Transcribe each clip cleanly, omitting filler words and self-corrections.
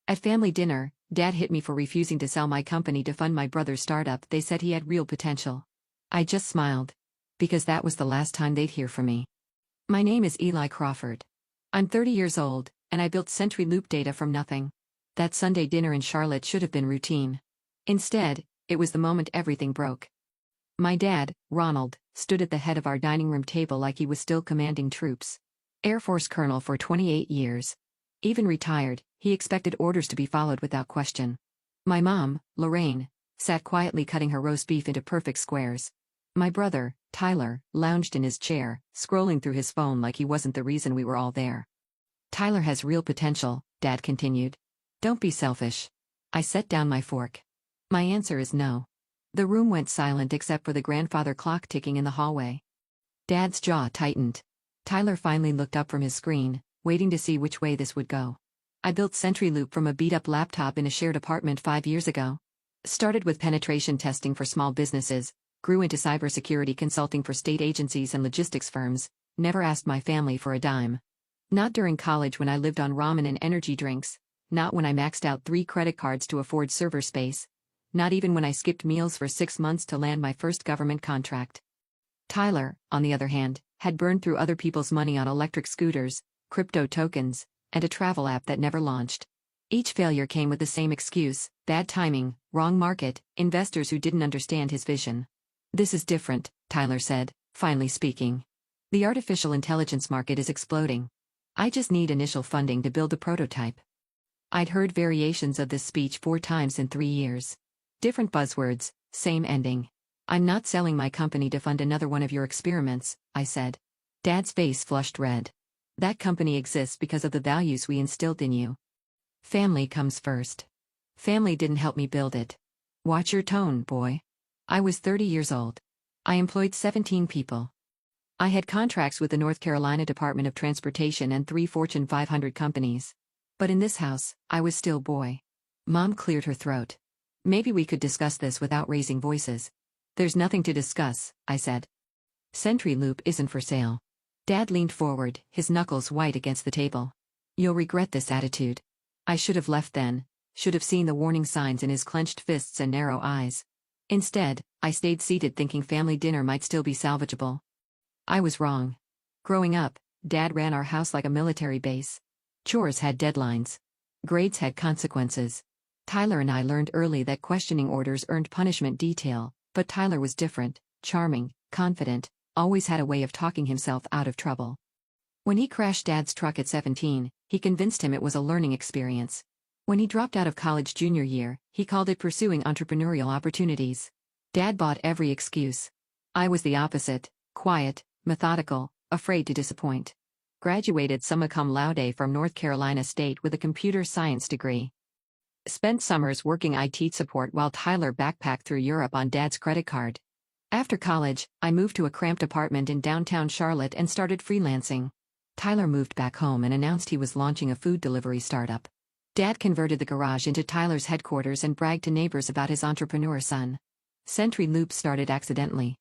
At family dinner, Dad hit me for refusing to sell my company to fund my brother's startup. They said he had real potential. I just smiled. Because that was the last time they'd hear from me. My name is Eli Crawford. I'm 30 years old, and I built CenturyLoop Data from nothing. That Sunday dinner in Charlotte should have been routine. Instead, it was the moment everything broke. My dad, Ronald, stood at the head of our dining room table like he was still commanding troops. Air Force colonel for 28 years. Even retired, he expected orders to be followed without question. My mom, Lorraine, sat quietly cutting her roast beef into perfect squares. My brother, Tyler, lounged in his chair, scrolling through his phone like he wasn't the reason we were all there. Tyler has real potential, Dad continued. Don't be selfish. I set down my fork. My answer is no. The room went silent except for the grandfather clock ticking in the hallway. Dad's jaw tightened. Tyler finally looked up from his screen, waiting to see which way this would go. I built CenturyLoop from a beat-up laptop in a shared apartment 5 years ago. Started with penetration testing for small businesses, grew into cybersecurity consulting for state agencies and logistics firms, never asked my family for a dime. Not during college when I lived on ramen and energy drinks, not when I maxed out 3 credit cards to afford server space, not even when I skipped meals for 6 months to land my first government contract. Tyler, on the other hand, had burned through other people's money on electric scooters, crypto tokens, and a travel app that never launched. Each failure came with the same excuse: bad timing, wrong market, investors who didn't understand his vision. This is different, Tyler said, finally speaking. The artificial intelligence market is exploding. I just need initial funding to build a prototype. I'd heard variations of this speech 4 times in 3 years. Different buzzwords, same ending. I'm not selling my company to fund another one of your experiments, I said. Dad's face flushed red. That company exists because of the values we instilled in you. Family comes first. Family didn't help me build it. Watch your tone, boy. I was 30 years old. I employed 17 people. I had contracts with the North Carolina Department of Transportation and 3 Fortune 500 companies. But in this house, I was still boy. Mom cleared her throat. Maybe we could discuss this without raising voices. There's nothing to discuss, I said. CenturyLoop isn't for sale. Dad leaned forward, his knuckles white against the table. You'll regret this attitude. I should have left then, should have seen the warning signs in his clenched fists and narrow eyes. Instead, I stayed seated thinking family dinner might still be salvageable. I was wrong. Growing up, Dad ran our house like a military base. Chores had deadlines. Grades had consequences. Tyler and I learned early that questioning orders earned punishment detail, but Tyler was different, charming, confident, always had a way of talking himself out of trouble. When he crashed Dad's truck at 17, he convinced him it was a learning experience. When he dropped out of college junior year, he called it pursuing entrepreneurial opportunities. Dad bought every excuse. I was the opposite, quiet, methodical, afraid to disappoint. Graduated summa cum laude from North Carolina State with a computer science degree. Spent summers working IT support while Tyler backpacked through Europe on Dad's credit card. After college, I moved to a cramped apartment in downtown Charlotte and started freelancing. Tyler moved back home and announced he was launching a food delivery startup. Dad converted the garage into Tyler's headquarters and bragged to neighbors about his entrepreneur son. CenturyLoop started accidentally.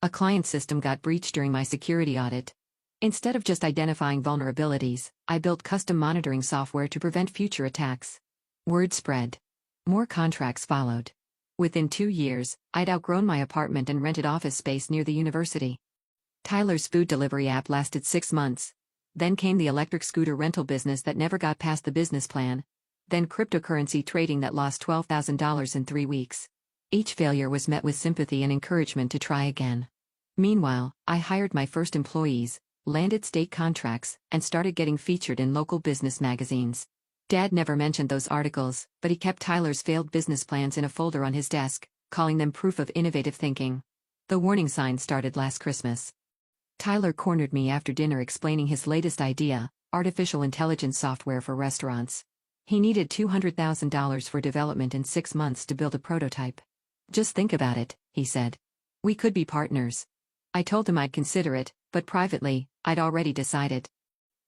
A client system got breached during my security audit. Instead of just identifying vulnerabilities, I built custom monitoring software to prevent future attacks. Word spread. More contracts followed. Within 2 years, I'd outgrown my apartment and rented office space near the university. Tyler's food delivery app lasted 6 months. Then came the electric scooter rental business that never got past the business plan. Then cryptocurrency trading that lost $12,000 in 3 weeks. Each failure was met with sympathy and encouragement to try again. Meanwhile, I hired my first employees, landed state contracts, and started getting featured in local business magazines. Dad never mentioned those articles, but he kept Tyler's failed business plans in a folder on his desk, calling them proof of innovative thinking. The warning sign started last Christmas. Tyler cornered me after dinner explaining his latest idea, artificial intelligence software for restaurants. He needed $200,000 for development and 6 months to build a prototype. Just think about it, he said. We could be partners. I told him I'd consider it, but privately, I'd already decided.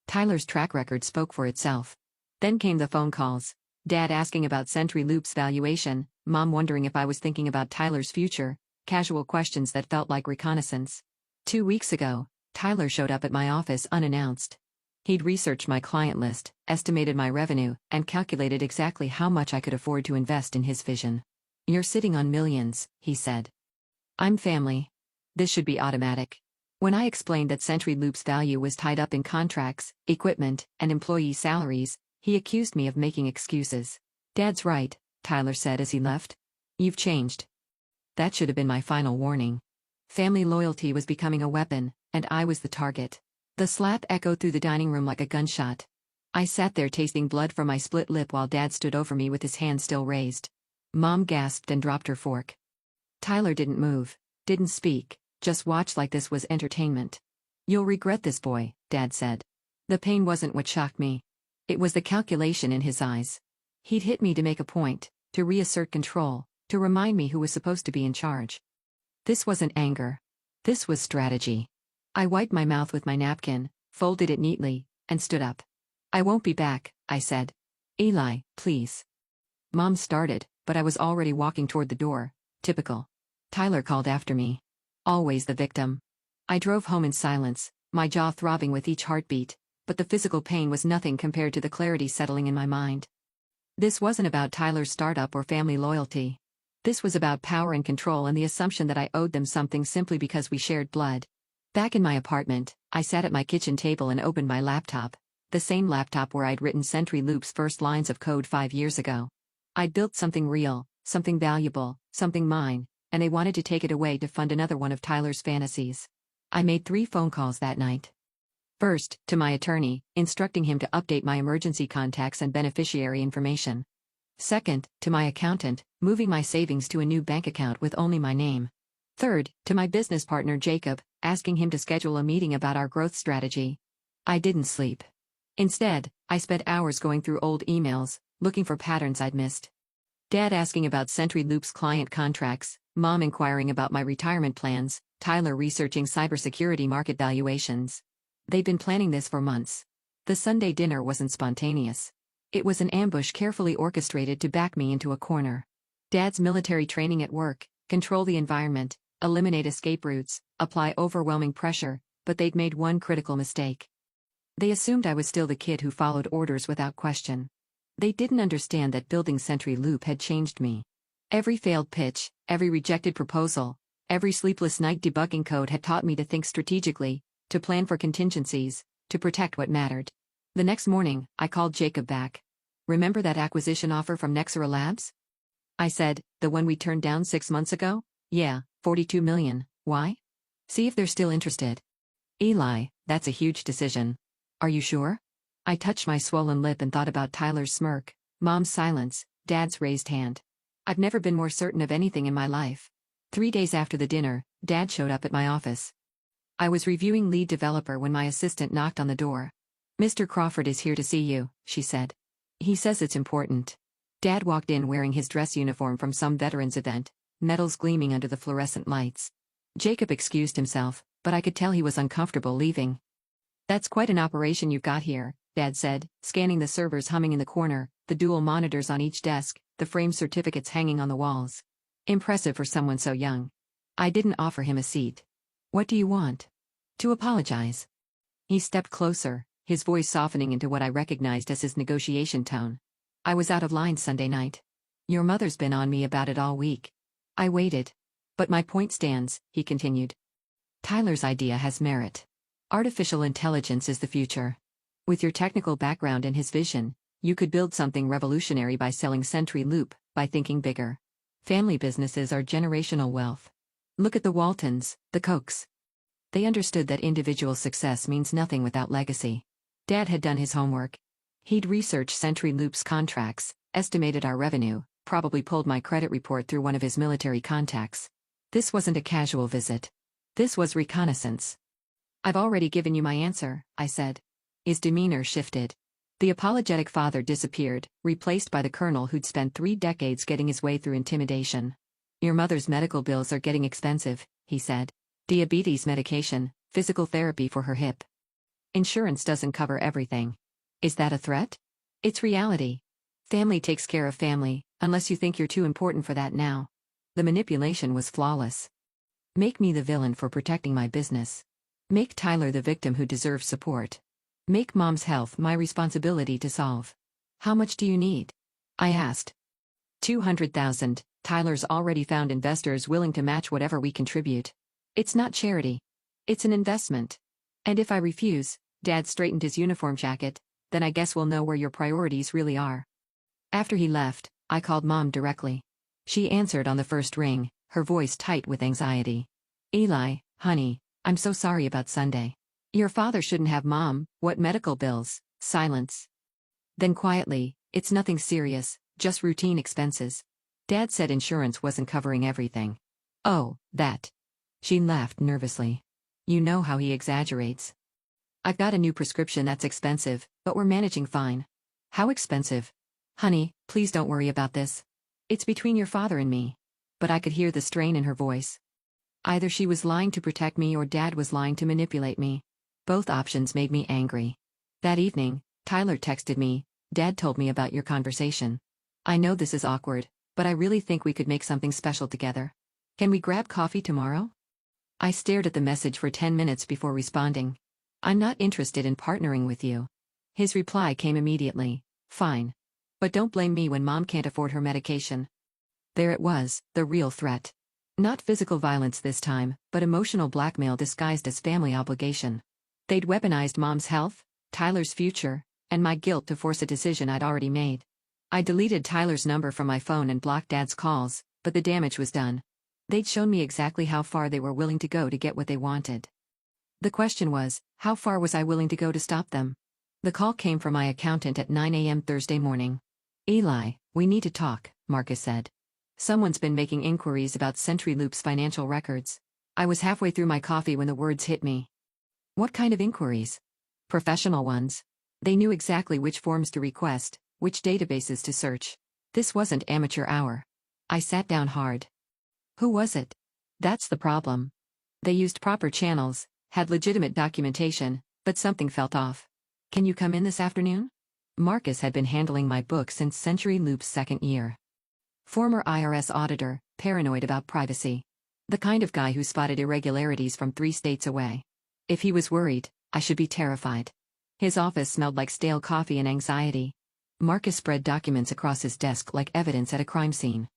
Tyler's track record spoke for itself. Then came the phone calls. Dad asking about CenturyLoop's valuation, Mom wondering if I was thinking about Tyler's future, casual questions that felt like reconnaissance. 2 weeks ago, Tyler showed up at my office unannounced. He'd researched my client list, estimated my revenue, and calculated exactly how much I could afford to invest in his vision. "You're sitting on millions," he said. "I'm family. This should be automatic." When I explained that Century Loop's value was tied up in contracts, equipment, and employee salaries, he accused me of making excuses. "Dad's right," Tyler said as he left. "You've changed." That should have been my final warning. Family loyalty was becoming a weapon, and I was the target. The slap echoed through the dining room like a gunshot. I sat there tasting blood from my split lip while Dad stood over me with his hand still raised. Mom gasped and dropped her fork. Tyler didn't move, didn't speak, just watched like this was entertainment. "You'll regret this, boy," Dad said. The pain wasn't what shocked me. It was the calculation in his eyes. He'd hit me to make a point, to reassert control, to remind me who was supposed to be in charge. This wasn't anger. This was strategy. I wiped my mouth with my napkin, folded it neatly, and stood up. "I won't be back," I said. "Eli, please." Mom started, but I was already walking toward the door. Typical. Tyler called after me. Always the victim. I drove home in silence, my jaw throbbing with each heartbeat, but the physical pain was nothing compared to the clarity settling in my mind. This wasn't about Tyler's startup or family loyalty. This was about power and control and the assumption that I owed them something simply because we shared blood. Back in my apartment, I sat at my kitchen table and opened my laptop, the same laptop where I'd written Century Loop's first lines of code 5 years ago. I'd built something real, something valuable, something mine, and they wanted to take it away to fund another one of Tyler's fantasies. I made 3 phone calls that night. First, to my attorney, instructing him to update my emergency contacts and beneficiary information. Second, to my accountant, moving my savings to a new bank account with only my name. Third, to my business partner Jacob, asking him to schedule a meeting about our growth strategy. I didn't sleep. Instead, I spent hours going through old emails, looking for patterns I'd missed. Dad asking about Century Loop's client contracts, Mom inquiring about my retirement plans, Tyler researching cybersecurity market valuations. They'd been planning this for months. The Sunday dinner wasn't spontaneous. It was an ambush carefully orchestrated to back me into a corner. Dad's military training at work, control the environment, eliminate escape routes, apply overwhelming pressure, but they'd made one critical mistake. They assumed I was still the kid who followed orders without question. They didn't understand that building Century Loop had changed me. Every failed pitch, every rejected proposal, every sleepless night debugging code had taught me to think strategically, to plan for contingencies, to protect what mattered. The next morning, I called Jacob back. "Remember that acquisition offer from Nexera Labs?" I said, "The one we turned down 6 months ago?" "Yeah, 42 million. Why?" "See if they're still interested." "Eli, that's a huge decision. Are you sure?" I touched my swollen lip and thought about Tyler's smirk, Mom's silence, Dad's raised hand. I've never been more certain of anything in my life. 3 days after the dinner, Dad showed up at my office. I was reviewing Lead Developer when my assistant knocked on the door. "Mr. Crawford is here to see you," she said. "He says it's important." Dad walked in wearing his dress uniform from some veterans event, medals gleaming under the fluorescent lights. Jacob excused himself, but I could tell he was uncomfortable leaving. "That's quite an operation you've got here," Dad said, scanning the servers humming in the corner, the dual monitors on each desk, the framed certificates hanging on the walls. Impressive for someone so young. I didn't offer him a seat. "What do you want?" "To apologize." He stepped closer, his voice softening into what I recognized as his negotiation tone. "I was out of line Sunday night. Your mother's been on me about it all week." I waited. "But my point stands," he continued. "Tyler's idea has merit. Artificial intelligence is the future. With your technical background and his vision, you could build something revolutionary by selling Century Loop, by thinking bigger. Family businesses are generational wealth. Look at the Waltons, the Kochs. They understood that individual success means nothing without legacy." Dad had done his homework. He'd researched Century Loop's contracts, estimated our revenue, probably pulled my credit report through one of his military contacts. This wasn't a casual visit. This was reconnaissance. "I've already given you my answer," I said. His demeanor shifted. The apologetic father disappeared, replaced by the colonel who'd spent 3 decades getting his way through intimidation. "Your mother's medical bills are getting expensive," he said. "Diabetes medication, physical therapy for her hip. Insurance doesn't cover everything." Is that a threat? It's reality. Family takes care of family, unless you think you're too important for that now. The manipulation was flawless. Make me the villain for protecting my business. Make Tyler the victim who deserves support. Make Mom's health my responsibility to solve. How much do you need? I asked. 200,000. Tyler's already found investors willing to match whatever we contribute. It's not charity. It's an investment. And if I refuse, Dad straightened his uniform jacket, then I guess we'll know where your priorities really are. After he left, I called Mom directly. She answered on the first ring, her voice tight with anxiety. Eli, honey, I'm so sorry about Sunday. Your father shouldn't have. Mom, what medical bills? Silence. Then quietly, it's nothing serious, just routine expenses. Dad said insurance wasn't covering everything. Oh, that. She laughed nervously. You know how he exaggerates. I've got a new prescription that's expensive, but we're managing fine. How expensive? Honey, please don't worry about this. It's between your father and me. But I could hear the strain in her voice. Either she was lying to protect me or Dad was lying to manipulate me. Both options made me angry. That evening, Tyler texted me, Dad told me about your conversation. I know this is awkward, but I really think we could make something special together. Can we grab coffee tomorrow? I stared at the message for 10 minutes before responding. I'm not interested in partnering with you. His reply came immediately. Fine. But don't blame me when Mom can't afford her medication. There it was, the real threat. Not physical violence this time, but emotional blackmail disguised as family obligation. They'd weaponized Mom's health, Tyler's future, and my guilt to force a decision I'd already made. I deleted Tyler's number from my phone and blocked Dad's calls, but the damage was done. They'd shown me exactly how far they were willing to go to get what they wanted. The question was, how far was I willing to go to stop them? The call came from my accountant at 9 a.m. Thursday morning. Eli, we need to talk, Marcus said. Someone's been making inquiries about CenturyLoop's financial records. I was halfway through my coffee when the words hit me. What kind of inquiries? Professional ones. They knew exactly which forms to request, which databases to search. This wasn't amateur hour. I sat down hard. Who was it? That's the problem. They used proper channels, had legitimate documentation, but something felt off. Can you come in this afternoon? Marcus had been handling my book since CenturyLoop's second year. Former IRS auditor, paranoid about privacy. The kind of guy who spotted irregularities from 3 states away. If he was worried, I should be terrified. His office smelled like stale coffee and anxiety. Marcus spread documents across his desk like evidence at a crime scene.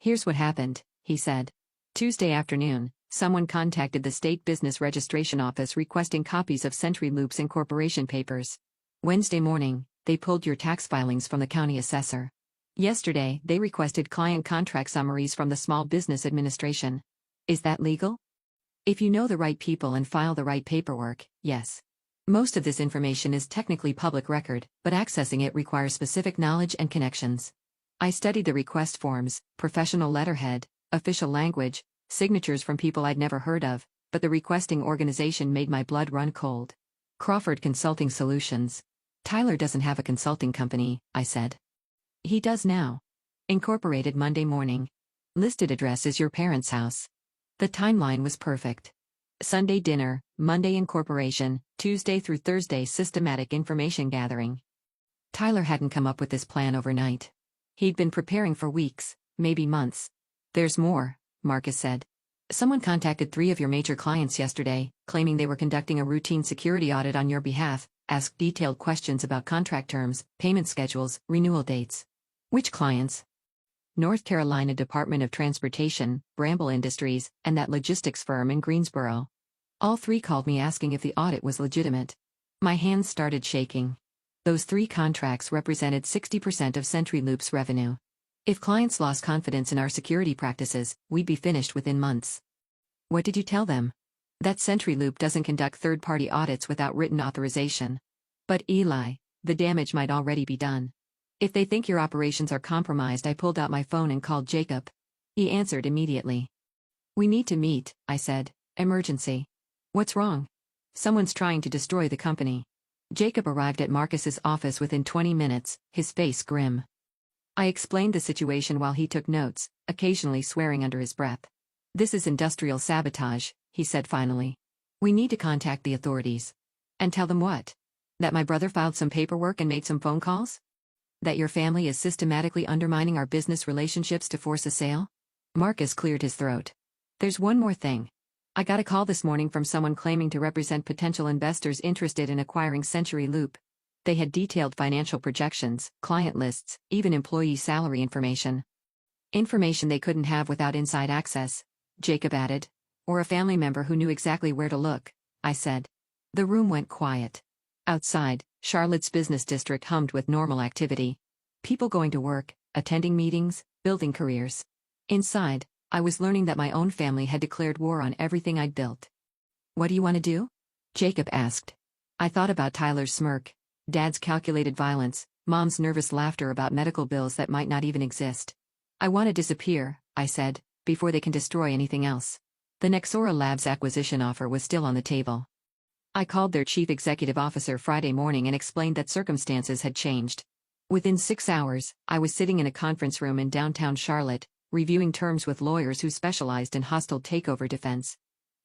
Here's what happened, he said. Tuesday afternoon, someone contacted the State Business Registration Office requesting copies of CenturyLoop's incorporation papers. Wednesday morning, they pulled your tax filings from the county assessor. Yesterday, they requested client contract summaries from the Small Business Administration. Is that legal? If you know the right people and file the right paperwork, yes. Most of this information is technically public record, but accessing it requires specific knowledge and connections. I studied the request forms, professional letterhead, official language, signatures from people I'd never heard of, but the requesting organization made my blood run cold. Crawford Consulting Solutions. Tyler doesn't have a consulting company, I said. He does now. Incorporated Monday morning. Listed address is your parents' house. The timeline was perfect. Sunday dinner, Monday incorporation, Tuesday through Thursday systematic information gathering. Tyler hadn't come up with this plan overnight. He'd been preparing for weeks, maybe months. There's more, Marcus said. Someone contacted 3 of your major clients yesterday, claiming they were conducting a routine security audit on your behalf, asked detailed questions about contract terms, payment schedules, renewal dates. Which clients? North Carolina Department of Transportation, Bramble Industries, and that logistics firm in Greensboro. All 3 called me asking if the audit was legitimate. My hands started shaking. Those 3 contracts represented 60% of CenturyLoop's revenue. If clients lost confidence in our security practices, we'd be finished within months. What did you tell them? That CenturyLoop doesn't conduct third-party audits without written authorization. But Eli, the damage might already be done. If they think your operations are compromised, I pulled out my phone and called Jacob. He answered immediately. We need to meet, I said. Emergency. What's wrong? Someone's trying to destroy the company. Jacob arrived at Marcus's office within 20 minutes, his face grim. I explained the situation while he took notes, occasionally swearing under his breath. This is industrial sabotage, he said finally. We need to contact the authorities. And tell them what? That my brother filed some paperwork and made some phone calls? That your family is systematically undermining our business relationships to force a sale? Marcus cleared his throat. There's one more thing. I got a call this morning from someone claiming to represent potential investors interested in acquiring Century Loop. They had detailed financial projections, client lists, even employee salary information. Information they couldn't have without inside access, Jacob added. Or a family member who knew exactly where to look, I said. The room went quiet. Outside, Charlotte's business district hummed with normal activity. People going to work, attending meetings, building careers. Inside, I was learning that my own family had declared war on everything I'd built. What do you want to do? Jacob asked. I thought about Tyler's smirk, Dad's calculated violence, Mom's nervous laughter about medical bills that might not even exist. I want to disappear, I said, before they can destroy anything else. The Nexora Labs acquisition offer was still on the table. I called their chief executive officer Friday morning and explained that circumstances had changed. Within 6 hours, I was sitting in a conference room in downtown Charlotte, reviewing terms with lawyers who specialized in hostile takeover defense.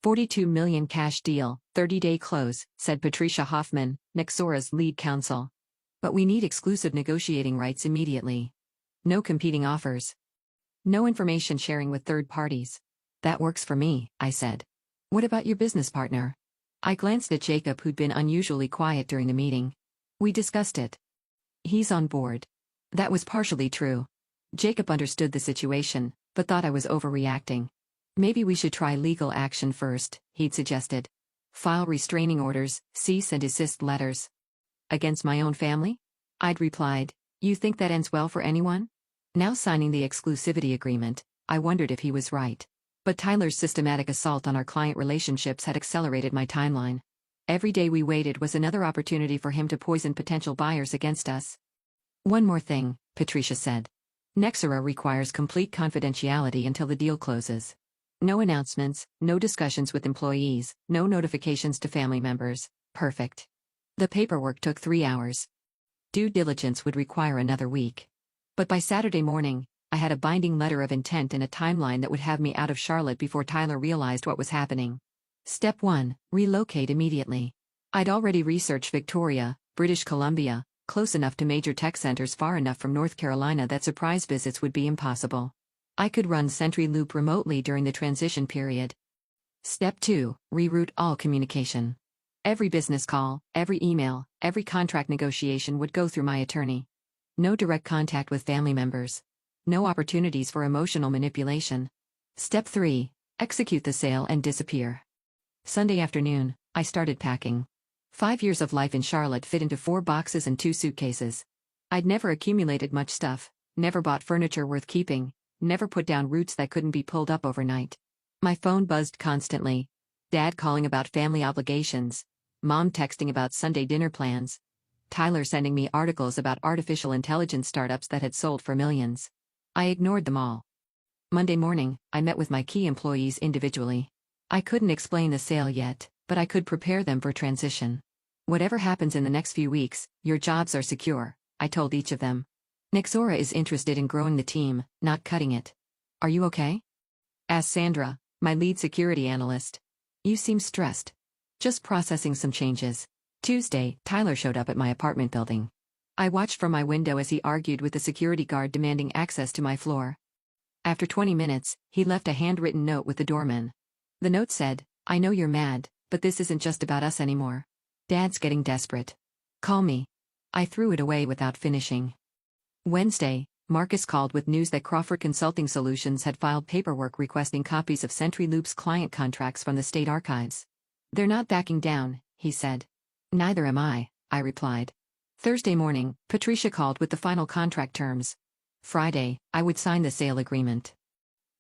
$42 million cash deal, 30-day close, said Patricia Hoffman, Nexora's lead counsel. But we need exclusive negotiating rights immediately. No competing offers. No information sharing with third parties. That works for me, I said. What about your business partner? I glanced at Jacob, who'd been unusually quiet during the meeting. We discussed it. He's on board. That was partially true. Jacob understood the situation, but thought I was overreacting. Maybe we should try legal action first, he'd suggested. File restraining orders, cease and desist letters. Against my own family? I'd replied, you think that ends well for anyone? Now signing the exclusivity agreement, I wondered if he was right. But Tyler's systematic assault on our client relationships had accelerated my timeline. Every day we waited was another opportunity for him to poison potential buyers against us. One more thing, Patricia said. Nexora requires complete confidentiality until the deal closes. No announcements, no discussions with employees, no notifications to family members. Perfect. The paperwork took 3 hours. Due diligence would require another week. But by Saturday morning, I had a binding letter of intent and a timeline that would have me out of Charlotte before Tyler realized what was happening. Step 1, relocate immediately. I'd already researched Victoria, British Columbia, close enough to major tech centers, far enough from North Carolina that surprise visits would be impossible. I could run Century Loop remotely during the transition period. Step 2, reroute all communication. Every business call, every email, every contract negotiation would go through my attorney. No direct contact with family members. No opportunities for emotional manipulation. Step 3, execute the sale and disappear. Sunday afternoon, I started packing. 5 years of life in Charlotte fit into 4 boxes and 2 suitcases. I'd never accumulated much stuff, never bought furniture worth keeping, never put down roots that couldn't be pulled up overnight. My phone buzzed constantly. Dad calling about family obligations. Mom texting about Sunday dinner plans. Tyler sending me articles about artificial intelligence startups that had sold for millions. I ignored them all. Monday morning, I met with my key employees individually. I couldn't explain the sale yet, but I could prepare them for transition. Whatever happens in the next few weeks, your jobs are secure, I told each of them. Nexora is interested in growing the team, not cutting it. Are you okay? Asked Sandra, my lead security analyst. You seem stressed. Just processing some changes. Tuesday, Tyler showed up at my apartment building. I watched from my window as he argued with the security guard demanding access to my floor. After 20 minutes, he left a handwritten note with the doorman. The note said, I know you're mad, but this isn't just about us anymore. Dad's getting desperate. Call me. I threw it away without finishing. Wednesday, Marcus called with news that Crawford Consulting Solutions had filed paperwork requesting copies of Century Loop's client contracts from the state archives. They're not backing down, he said. Neither am I replied. Thursday morning, Patricia called with the final contract terms. Friday, I would sign the sale agreement.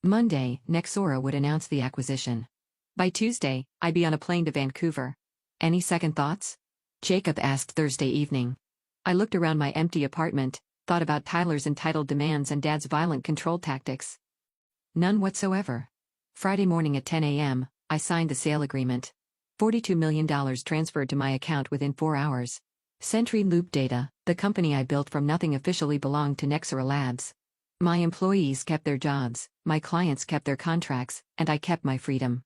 Monday, Nexora would announce the acquisition. By Tuesday, I'd be on a plane to Vancouver. Any second thoughts? Jacob asked Thursday evening. I looked around my empty apartment, thought about Tyler's entitled demands and Dad's violent control tactics. None whatsoever. Friday morning at 10 a.m., I signed the sale agreement. $42 million transferred to my account within 4 hours. Century Loop Data, the company I built from nothing, officially belonged to Nexora Labs. My employees kept their jobs, my clients kept their contracts, and I kept my freedom.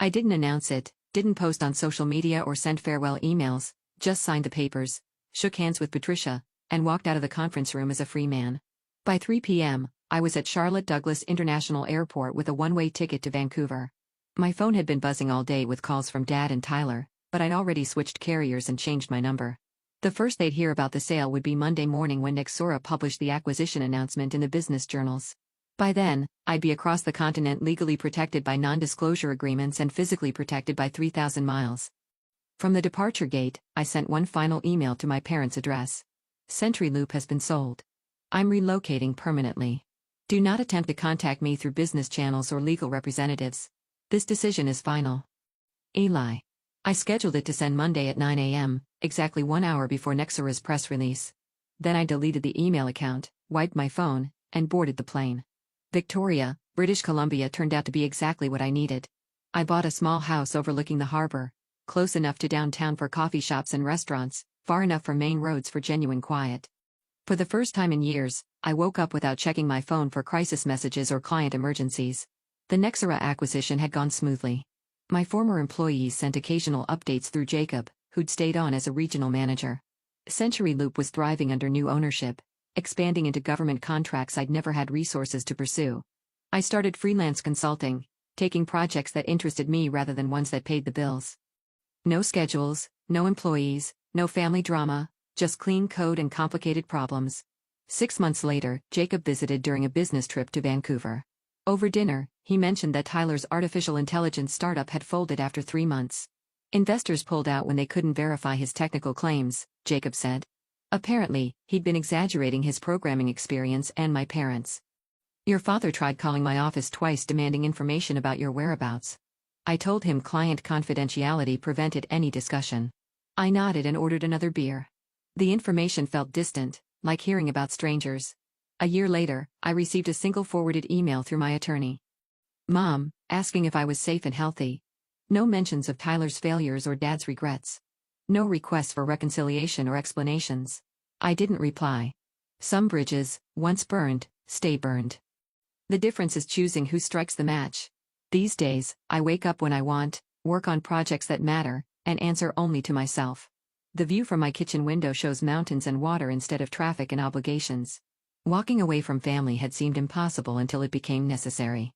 I didn't announce it, didn't post on social media or send farewell emails, just signed the papers, shook hands with Patricia, and walked out of the conference room as a free man. By 3 p.m., I was at Charlotte Douglas International Airport with a one-way ticket to Vancouver. My phone had been buzzing all day with calls from Dad and Tyler, but I'd already switched carriers and changed my number. The first they'd hear about the sale would be Monday morning when Nexura published the acquisition announcement in the business journals. By then, I'd be across the continent, legally protected by non-disclosure agreements and physically protected by 3,000 miles. From the departure gate, I sent one final email to my parents' address. CenturyLoop has been sold. I'm relocating permanently. Do not attempt to contact me through business channels or legal representatives. This decision is final. Eli. I scheduled it to send Monday at 9 a.m., exactly 1 hour before Nexura's press release. Then I deleted the email account, wiped my phone, and boarded the plane. Victoria, British Columbia turned out to be exactly what I needed. I bought a small house overlooking the harbor, close enough to downtown for coffee shops and restaurants, far enough from main roads for genuine quiet. For the first time in years, I woke up without checking my phone for crisis messages or client emergencies. The Nexura acquisition had gone smoothly. My former employees sent occasional updates through Jacob, who'd stayed on as a regional manager. CenturyLoop was thriving under new ownership, expanding into government contracts I'd never had resources to pursue. I started freelance consulting, taking projects that interested me rather than ones that paid the bills. No schedules, no employees, no family drama, just clean code and complicated problems. 6 months later, Jacob visited during a business trip to Vancouver. Over dinner, he mentioned that Tyler's artificial intelligence startup had folded after 3 months. Investors pulled out when they couldn't verify his technical claims, Jacob said. Apparently, he'd been exaggerating his programming experience and my parents. Your father tried calling my office twice demanding information about your whereabouts. I told him client confidentiality prevented any discussion. I nodded and ordered another beer. The information felt distant, like hearing about strangers. A year later, I received a single forwarded email through my attorney. Mom, asking if I was safe and healthy. No mentions of Tyler's failures or Dad's regrets. No requests for reconciliation or explanations. I didn't reply. Some bridges, once burned, stay burned. The difference is choosing who strikes the match. These days, I wake up when I want, work on projects that matter, and answer only to myself. The view from my kitchen window shows mountains and water instead of traffic and obligations. Walking away from family had seemed impossible until it became necessary.